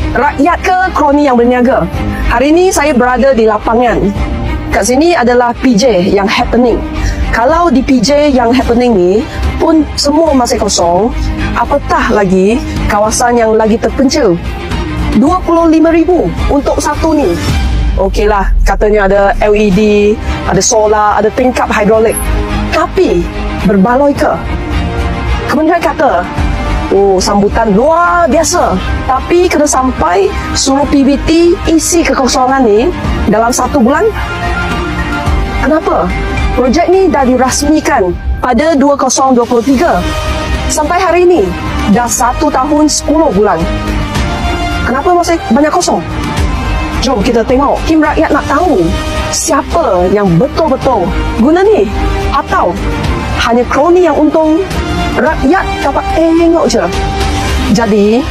Rakyat ke kroni yang berniaga? Hari ini saya berada di lapangan. Kat sini adalah PJ yang happening. Kalau di PJ yang happening ni pun semua masih kosong, apatah lagi kawasan yang lagi terpencil. 25,000 untuk satu ni. Okeylah, katanya ada LED, ada solar, ada tingkap hidrolik. Tapi berbaloi ke? Kementerian kata, oh, sambutan luar biasa. Tapi kena sampai suruh PBT isi kekosongan ni dalam 1 bulan. Kenapa? Projek ni dah dirasmikan pada 2023. Sampai hari ini dah 1 tahun 10 bulan. Kenapa masih banyak kosong? Jom kita tengok. Kim rakyat nak tahu siapa yang betul-betul guna ni, atau hanya kroni yang untung, rakyat dapat tengok je. Jadi